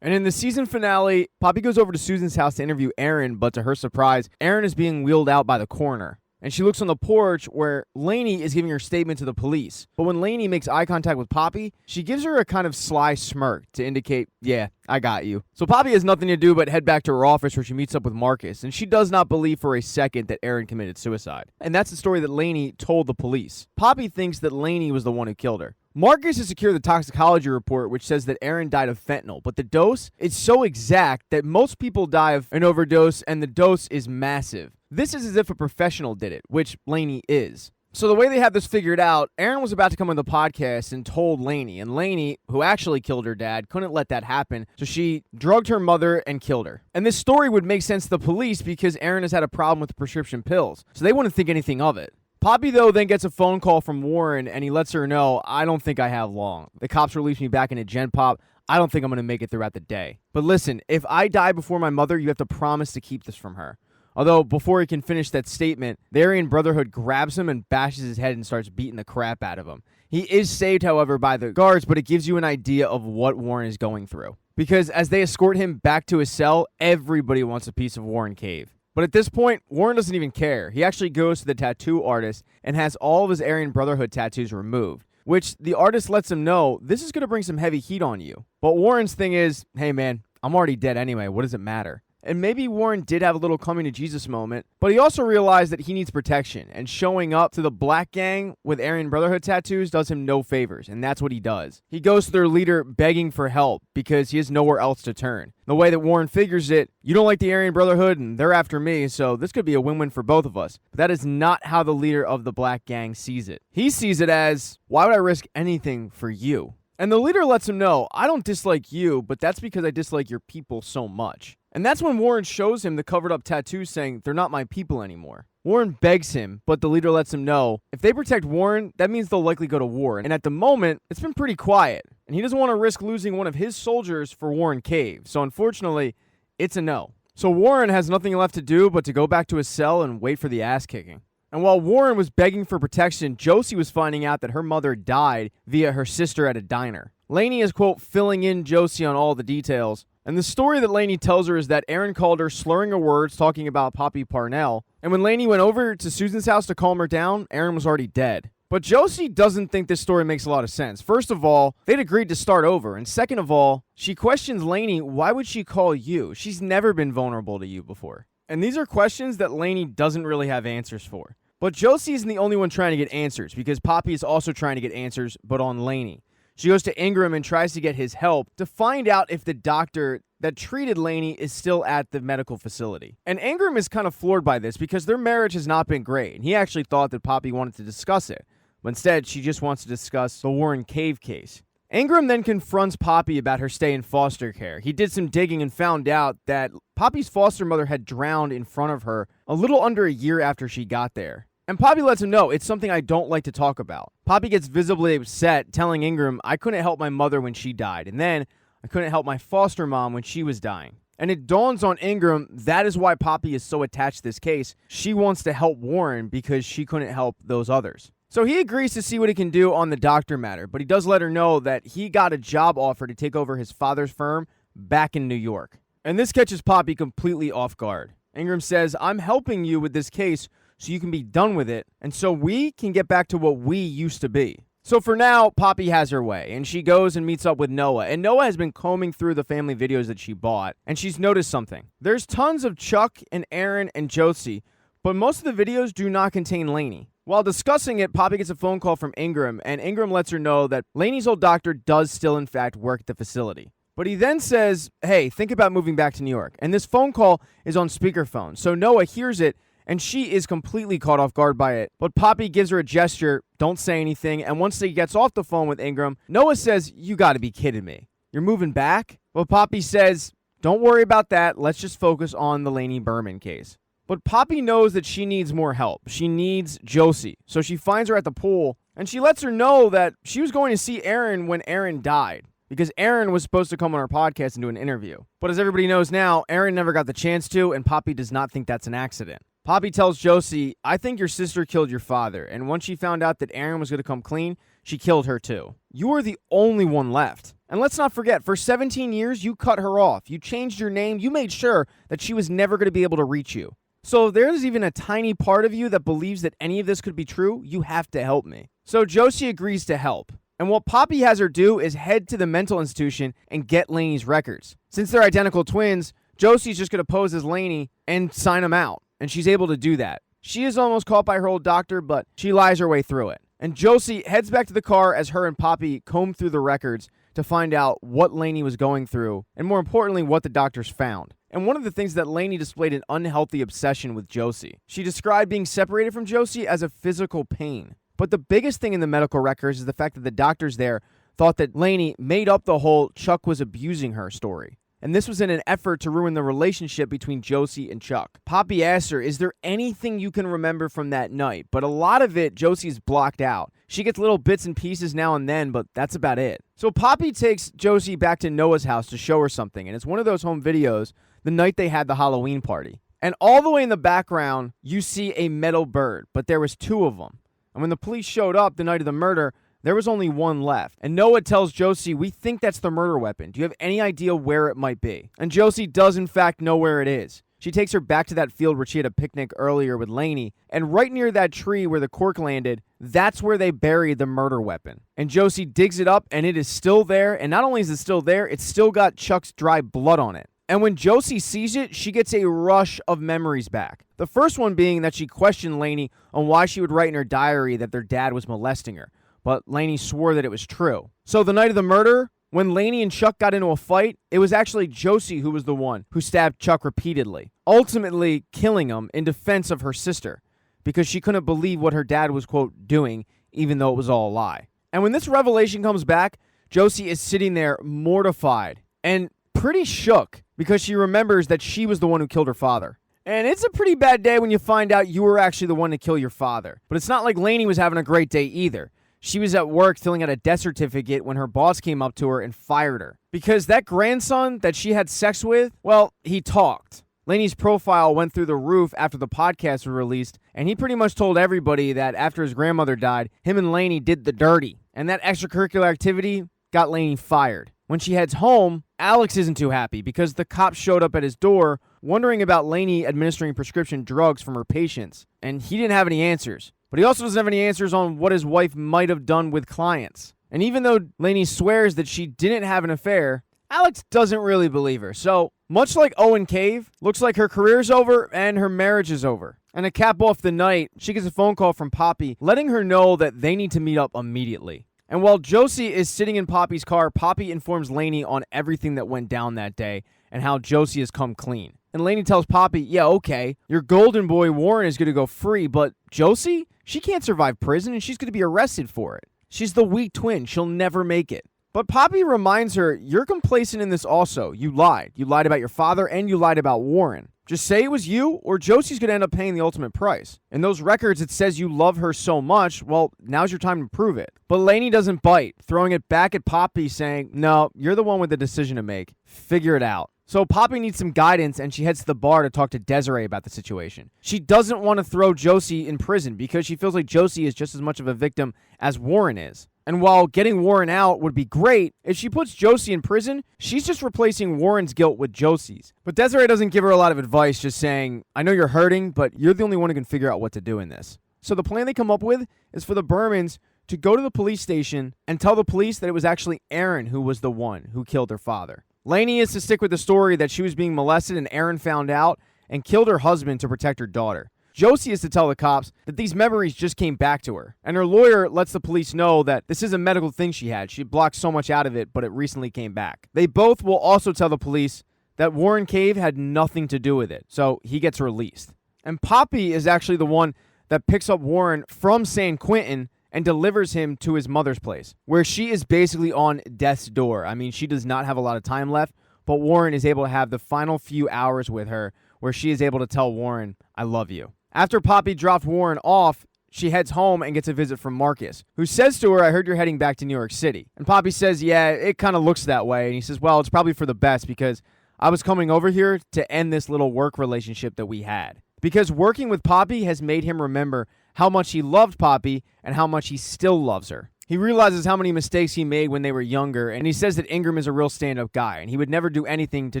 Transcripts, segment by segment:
And in the season finale, Poppy goes over to Susan's house to interview Aaron, but to her surprise, Aaron is being wheeled out by the coroner. And she looks on the porch where Lainey is giving her statement to the police. But when Lainey makes eye contact with Poppy, she gives her a kind of sly smirk to indicate, yeah, I got you. So Poppy has nothing to do but head back to her office where she meets up with Marcus. And she does not believe for a second that Aaron committed suicide. And that's the story that Lainey told the police. Poppy thinks that Lainey was the one who killed her. Marcus has secured the toxicology report, which says that Aaron died of fentanyl, but the dose is so exact that most people die of an overdose, and the dose is massive. This is as if a professional did it, which Lainey is. So the way they have this figured out, Aaron was about to come on the podcast and told Lainey, and Lainey, who actually killed her dad, couldn't let that happen, so she drugged her mother and killed her. And this story would make sense to the police because Aaron has had a problem with the prescription pills, so they wouldn't think anything of it. Poppy, though, then gets a phone call from Warren, and he lets her know, I don't think I have long. The cops released me back into Gen Pop. I don't think I'm going to make it throughout the day. But listen, if I die before my mother, you have to promise to keep this from her. Although, before he can finish that statement, the Aryan Brotherhood grabs him and bashes his head and starts beating the crap out of him. He is saved, however, by the guards, but it gives you an idea of what Warren is going through. Because as they escort him back to his cell, everybody wants a piece of Warren Cave. But at this point, Warren doesn't even care. He actually goes to the tattoo artist and has all of his Aryan Brotherhood tattoos removed, which the artist lets him know this is going to bring some heavy heat on you. But Warren's thing is, hey man, I'm already dead anyway. What does it matter? And maybe Warren did have a little coming to Jesus moment, but he also realized that he needs protection, and showing up to the Black Gang with Aryan Brotherhood tattoos does him no favors, and that's what he does. He goes to their leader begging for help because he has nowhere else to turn. The way that Warren figures it, you don't like the Aryan Brotherhood and they're after me, so this could be a win-win for both of us. But that is not how the leader of the Black Gang sees it. He sees it as, why would I risk anything for you? And the leader lets him know, I don't dislike you, but that's because I dislike your people so much. And that's when Warren shows him the covered up tattoos saying, they're not my people anymore. Warren begs him, but the leader lets him know, if they protect Warren, that means they'll likely go to war. And at the moment, it's been pretty quiet. And he doesn't want to risk losing one of his soldiers for Warren Cave. So unfortunately, it's a no. So Warren has nothing left to do but to go back to his cell and wait for the ass kicking. And while Warren was begging for protection, Josie was finding out that her mother died via her sister at a diner. Lainey is, quote, filling in Josie on all the details. And the story that Lainey tells her is that Aaron called her slurring her words talking about Poppy Parnell. And when Lainey went over to Susan's house to calm her down, Aaron was already dead. But Josie doesn't think this story makes a lot of sense. First of all, they'd agreed to start over. And second of all, she questions Lainey, why would she call you? She's never been vulnerable to you before. And these are questions that Lainey doesn't really have answers for. But Josie isn't the only one trying to get answers, because Poppy is also trying to get answers, but on Lainey. She goes to Ingram and tries to get his help to find out if the doctor that treated Lainey is still at the medical facility. And Ingram is kind of floored by this because their marriage has not been great. And he actually thought that Poppy wanted to discuss it. But instead, she just wants to discuss the Warren Cave case. Ingram then confronts Poppy about her stay in foster care. He did some digging and found out that Poppy's foster mother had drowned in front of her a little under a year after she got there. And Poppy lets him know, it's something I don't like to talk about. Poppy gets visibly upset, telling Ingram, I couldn't help my mother when she died, and then I couldn't help my foster mom when she was dying. And it dawns on Ingram, that is why Poppy is so attached to this case. She wants to help Warren because she couldn't help those others. So he agrees to see what he can do on the doctor matter, but he does let her know that he got a job offer to take over his father's firm back in New York. And this catches Poppy completely off guard. Ingram says, I'm helping you with this case so you can be done with it, and so we can get back to what we used to be. So for now, Poppy has her way, and she goes and meets up with Noah. And Noah has been combing through the family videos that she bought, and she's noticed something. There's tons of Chuck and Aaron and Josie, but most of the videos do not contain Lainey. While discussing it, Poppy gets a phone call from Ingram, and Ingram lets her know that Lainey's old doctor does still in fact work at the facility. But he then says, hey, think about moving back to New York. And this phone call is on speakerphone, so Noah hears it, and she is completely caught off guard by it. But Poppy gives her a gesture, don't say anything, and once she gets off the phone with Ingram, Noah says, you gotta be kidding me. You're moving back? But Poppy says, don't worry about that, let's just focus on the Lainey Berman case. But Poppy knows that she needs more help. She needs Josie. So she finds her at the pool, and she lets her know that she was going to see Aaron when Aaron died, because Aaron was supposed to come on our podcast and do an interview. But as everybody knows now, Aaron never got the chance to, and Poppy does not think that's an accident. Poppy tells Josie, I think your sister killed your father, and once she found out that Aaron was going to come clean, she killed her too. You are the only one left. And let's not forget, for 17 years, you cut her off. You changed your name. You made sure that she was never going to be able to reach you. So if there's even a tiny part of you that believes that any of this could be true, you have to help me. So Josie agrees to help. And what Poppy has her do is head to the mental institution and get Laney's records. Since they're identical twins, Josie's just going to pose as Laney and sign them out. And she's able to do that. She is almost caught by her old doctor, but she lies her way through it. And Josie heads back to the car as her and Poppy comb through the records to find out what Laney was going through, and more importantly, what the doctors found. And one of the things that Laney displayed an unhealthy obsession with Josie. She described being separated from Josie as a physical pain. But the biggest thing in the medical records is the fact that the doctors there thought that Laney made up the whole Chuck was abusing her story. And this was in an effort to ruin the relationship between Josie and Chuck. Poppy asked her, is there anything you can remember from that night? But a lot of it, Josie's blocked out. She gets little bits and pieces now and then, but that's about it. So Poppy takes Josie back to Noah's house to show her something. And it's one of those home videos the night they had the Halloween party. And all the way in the background, you see a metal bird, but there was 2 of them. And when the police showed up the night of the murder, there was only 1 left. And Noah tells Josie, we think that's the murder weapon. Do you have any idea where it might be? And Josie does in fact know where it is. She takes her back to that field where she had a picnic earlier with Laney. And right near that tree where the cork landed, that's where they buried the murder weapon. And Josie digs it up and it is still there. And not only is it still there, it's still got Chuck's dry blood on it. And when Josie sees it, she gets a rush of memories back. The first one being that she questioned Laney on why she would write in her diary that their dad was molesting her. But Laney swore that it was true. So the night of the murder, when Laney and Chuck got into a fight, it was actually Josie who was the one who stabbed Chuck repeatedly, ultimately killing him in defense of her sister because she couldn't believe what her dad was, quote, doing, even though it was all a lie. And when this revelation comes back, Josie is sitting there mortified and pretty shook because she remembers that she was the one who killed her father. And it's a pretty bad day when you find out you were actually the one to kill your father. But it's not like Laney was having a great day either. She was at work filling out a death certificate when her boss came up to her and fired her. Because that grandson that she had sex with, well, he talked. Laney's profile went through the roof after the podcast was released, and he pretty much told everybody that after his grandmother died, him and Laney did the dirty. And that extracurricular activity got Laney fired. When she heads home, Alex isn't too happy because the cops showed up at his door wondering about Laney administering prescription drugs from her patients, and he didn't have any answers. But he also doesn't have any answers on what his wife might have done with clients. And even though Laney swears that she didn't have an affair, Alex doesn't really believe her. So, much like Owen Cave, looks like her career's over and her marriage is over. And to cap off the night, she gets a phone call from Poppy letting her know that they need to meet up immediately. And while Josie is sitting in Poppy's car, Poppy informs Laney on everything that went down that day and how Josie has come clean. And Laney tells Poppy, yeah, okay, your golden boy Warren is going to go free, but Josie, she can't survive prison and she's going to be arrested for it. She's the weak twin. She'll never make it. But Poppy reminds her, you're complacent in this also. You lied. You lied about your father and you lied about Warren. Just say it was you or Josie's going to end up paying the ultimate price. In those records, it says you love her so much. Well, now's your time to prove it. But Laney doesn't bite, throwing it back at Poppy saying, no, you're the one with the decision to make. Figure it out. So Poppy needs some guidance and she heads to the bar to talk to Desiree about the situation. She doesn't want to throw Josie in prison because she feels like Josie is just as much of a victim as Warren is. And while getting Warren out would be great, if she puts Josie in prison, she's just replacing Warren's guilt with Josie's. But Desiree doesn't give her a lot of advice, just saying, I know you're hurting, but you're the only one who can figure out what to do in this. So the plan they come up with is for the Bermans to go to the police station and tell the police that it was actually Aaron who was the one who killed her father. Laney is to stick with the story that she was being molested and Aaron found out and killed her husband to protect her daughter. Josie is to tell the cops that these memories just came back to her. And her lawyer lets the police know that this is a medical thing she had. She blocked so much out of it, but it recently came back. They both will also tell the police that Warren Cave had nothing to do with it, so he gets released. And Poppy is actually the one that picks up Warren from San Quentin and delivers him to his mother's place, where she is basically on death's door. I mean, she does not have a lot of time left, but Warren is able to have the final few hours with her where she is able to tell Warren, I love you. After Poppy dropped Warren off, she heads home and gets a visit from Marcus, who says to her, I heard you're heading back to New York City. And Poppy says, yeah, it kind of looks that way. And he says, well, it's probably for the best because I was coming over here to end this little work relationship that we had. Because working with Poppy has made him remember how much he loved Poppy and how much he still loves her. He realizes how many mistakes he made when they were younger, and he says that Ingram is a real stand-up guy, and he would never do anything to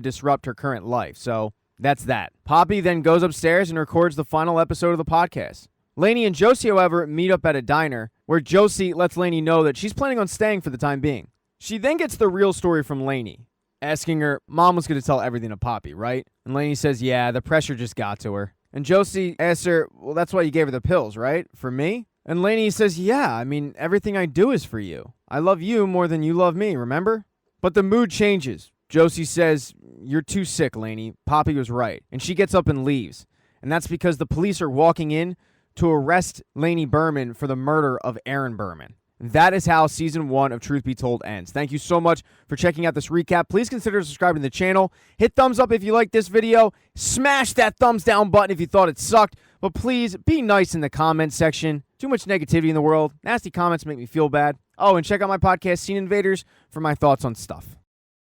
disrupt her current life. So that's that. Poppy then goes upstairs and records the final episode of the podcast. Lainey and Josie, however, meet up at a diner, where Josie lets Lainey know that she's planning on staying for the time being. She then gets the real story from Lainey, asking her, Mom was going to tell everything to Poppy, right? And Lainey says, yeah, the pressure just got to her. And Josie asks her, well, that's why you gave her the pills, right? For me? And Lainey says, yeah, I mean, everything I do is for you. I love you more than you love me, remember? But the mood changes. Josie says, you're too sick, Lainey. Poppy was right. And she gets up and leaves. And that's because the police are walking in to arrest Lainey Berman for the murder of Aaron Berman. That is how Season 1 of Truth Be Told ends. Thank you so much for checking out this recap. Please consider subscribing to the channel. Hit thumbs up if you liked this video. Smash that thumbs down button if you thought it sucked. But please be nice in the comment section. Too much negativity in the world. Nasty comments make me feel bad. Oh, and check out my podcast, Scene Invaders, for my thoughts on stuff.